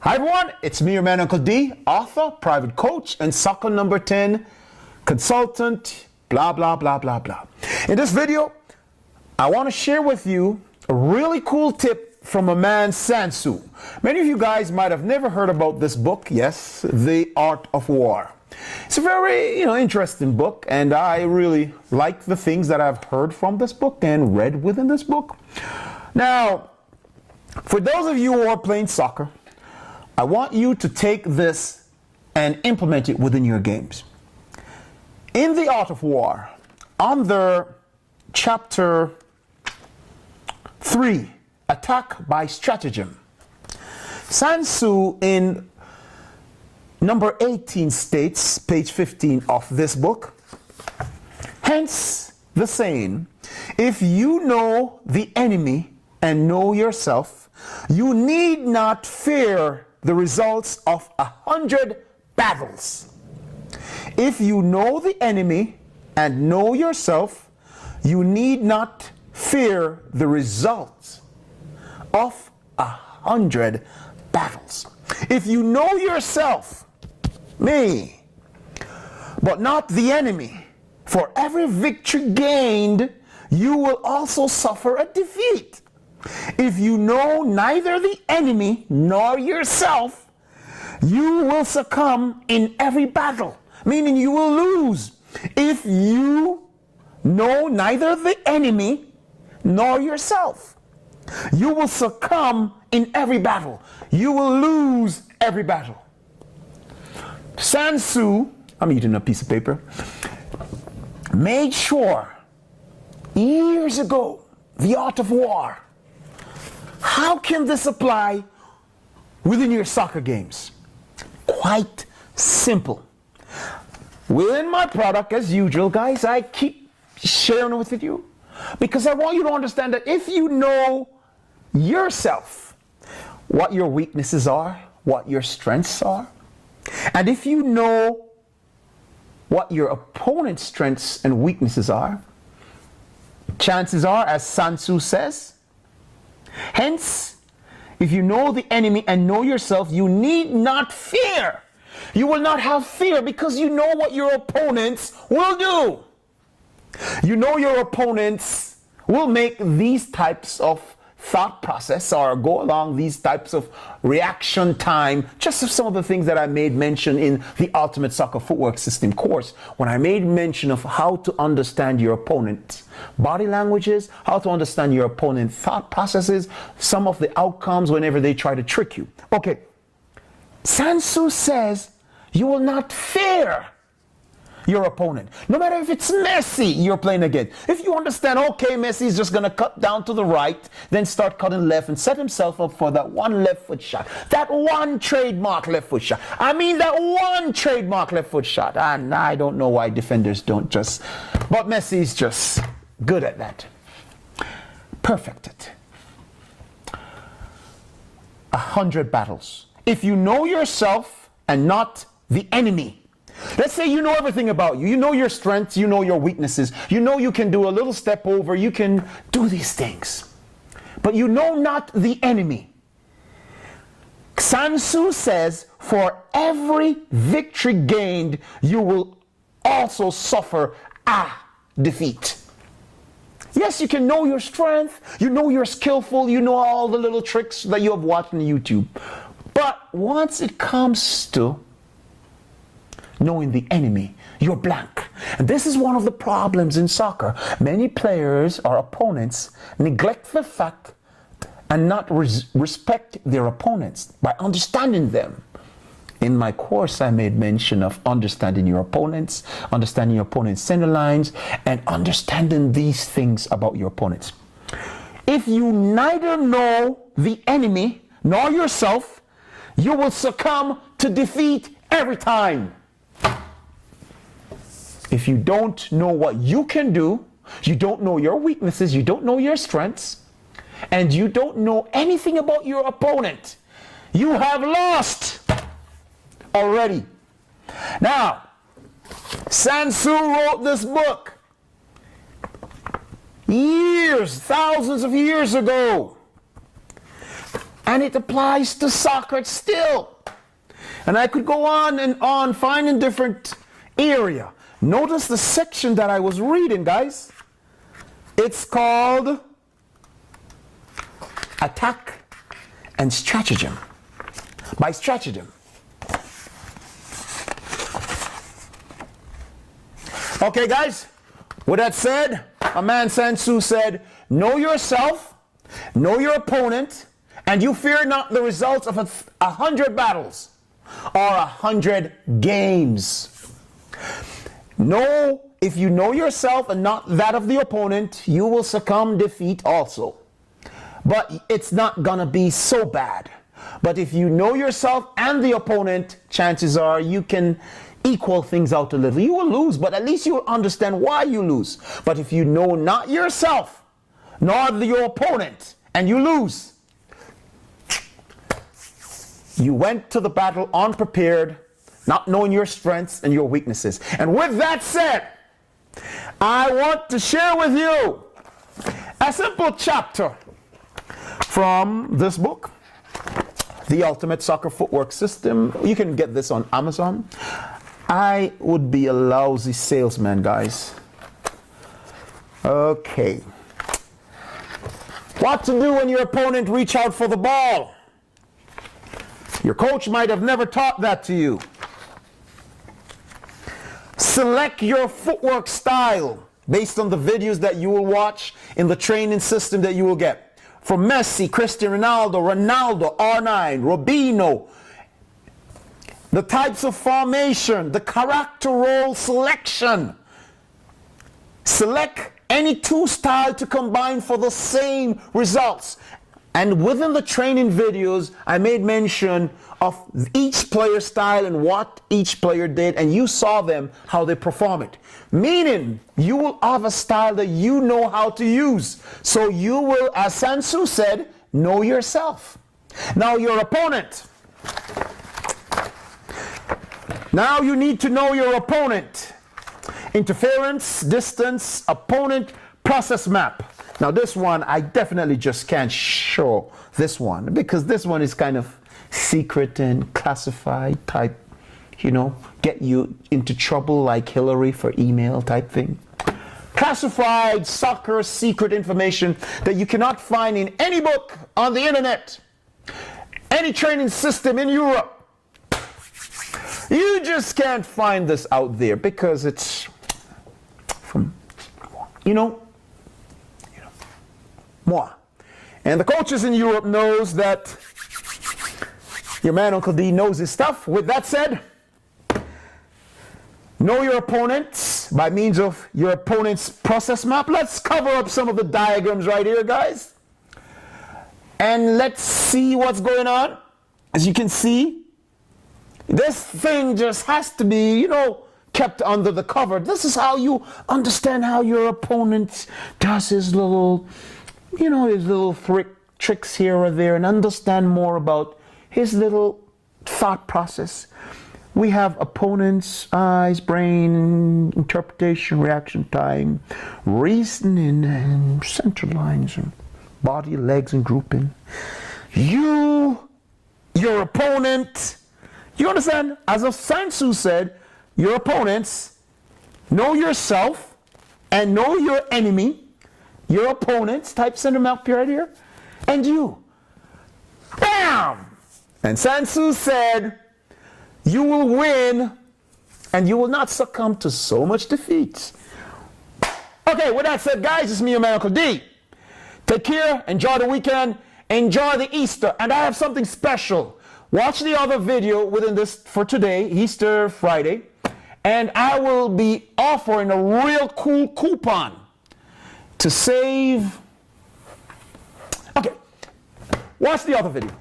Hi everyone, it's me, your man Uncle D, author, private coach, and soccer number 10 consultant, blah, blah, blah, blah, blah. In this video, I want to share with you a really cool tip from a man, Sun Tzu. Many of you guys might have never heard about this book. Yes, The Art of War. It's a very, interesting book, and I really like the things that I've heard from this book and read within this book. Now, for those of you who are playing soccer, I want you to take this and implement it within your games. In The Art of War, under chapter 3, Attack by Stratagem, Sun Tzu in number 18 states, page 15 of this book, hence the saying, if you know the enemy and know yourself, you need not fear the results of 100 battles. If you know the enemy and know yourself, you need not fear the results of 100 battles. If you know yourself, me, but not the enemy, for every victory gained, you will also suffer a defeat. If you know neither the enemy nor yourself, you will succumb in every battle, meaning you will lose. If you know neither the enemy nor yourself, you will succumb in every battle. You will lose every battle. Sun Tzu, I'm eating a piece of paper, made sure years ago, The Art of War. How can this apply within your soccer games? Quite simple. Within my product, as usual, guys, I keep sharing it with you because I want you to understand that if you know yourself, what your weaknesses are, what your strengths are, and if you know what your opponent's strengths and weaknesses are, chances are, as Sun Tzu says, hence, if you know the enemy and know yourself, you need not fear. You will not have fear because you know what your opponents will do. You know your opponents will make these types of thought process or go along these types of reaction time, just as some of the things that I made mention in the Ultimate Soccer Footwork System course, when I made mention of how to understand your opponent's body languages, how to understand your opponent's thought processes, some of the outcomes whenever they try to trick you. Okay, Sun Tzu says you will not fear your opponent, no matter if it's Messi you're playing against. If you understand, okay, Messi is just going to cut down to the right, then start cutting left and set himself up for that one left foot shot, that one trademark left foot shot. I mean, that one trademark left foot shot. And I don't know why defenders don't just, but Messi's just good at that. Perfect it. 100 battles. If you know yourself and not the enemy, let's say you know everything about you. You know your strengths, you know your weaknesses. You know you can do a little step over, you can do these things. But you know not the enemy. Sun Tzu says, for every victory gained, you will also suffer a defeat. Yes, you can know your strength, you know you're skillful, you know all the little tricks that you have watched on YouTube. But once it comes to knowing the enemy, you're blank. And this is one of the problems in soccer. Many players or opponents neglect the fact and not respect their opponents by understanding them. In my course, I made mention of understanding your opponents, understanding your opponent's center lines, and understanding these things about your opponents. If you neither know the enemy nor yourself, you will succumb to defeat every time. If you don't know what you can do, you don't know your weaknesses, you don't know your strengths, and you don't know anything about your opponent, you have lost already. Now, Sun Tzu wrote this book years, thousands of years ago. And it applies to soccer still. And I could go on and on, finding different area. Notice the section that I was reading, guys. It's called Attack and Stratagem. By Stratagem. Okay, guys. With that said, a man Sun Tzu said, know yourself, know your opponent, and you fear not the results of 100 battles or 100 games. Know, if you know yourself and not that of the opponent, you will succumb defeat also. But it's not gonna be so bad. But if you know yourself and the opponent, chances are you can equal things out a little. You will lose, but at least you will understand why you lose. But if you know not yourself, nor your opponent, and you lose, you went to the battle unprepared, not knowing your strengths and your weaknesses. And with that said, I want to share with you a simple chapter from this book, The Ultimate Soccer Footwork System. You can get this on Amazon. I would be a lousy salesman, guys. Okay. What to do when your opponent reach out for the ball? Your coach might have never taught that to you. Select your footwork style based on the videos that you will watch in the training system that you will get. From Messi, Cristiano Ronaldo, R9, Robinho, the types of formation, the character role selection. Select any two styles to combine for the same results. And within the training videos, I made mention of each player's style and what each player did, and you saw them, how they perform it. Meaning, you will have a style that you know how to use. So you will, as Sun Tzu said, know yourself. Now your opponent. Now you need to know your opponent. Interference, distance, opponent, process map. Now this one, I definitely just can't show this one because this one is kind of secret and classified type, you know, get you into trouble like Hillary for email type thing. Classified soccer secret information that you cannot find in any book on the internet, any training system in Europe. You just can't find this out there because it's from, you know, moi. And the coaches in Europe knows that your man Uncle D knows his stuff. With that said, know your opponents by means of your opponent's process map. Let's cover up some of the diagrams right here, guys. And let's see what's going on. As you can see, this thing just has to be, you know, kept under the cover. This is how you understand how your opponent does his little, you know, his little tricks here or there, and understand more about his little thought process. We have opponent's eyes, brain, interpretation, reaction time, reasoning, and center lines, and body, legs, and grouping. You, your opponent, you understand? As Sun Tzu said, your opponents, know yourself and know your enemy, your opponents, type center map right here, and you. Bam! And Sun Tzu said, you will win and you will not succumb to so much defeat. Okay, with that said, guys, it's me, your man, Uncle D. Take care, enjoy the weekend, enjoy the Easter, and I have something special. Watch the other video within this for today, Easter Friday, and I will be offering a real cool coupon to save. Okay, watch the other video.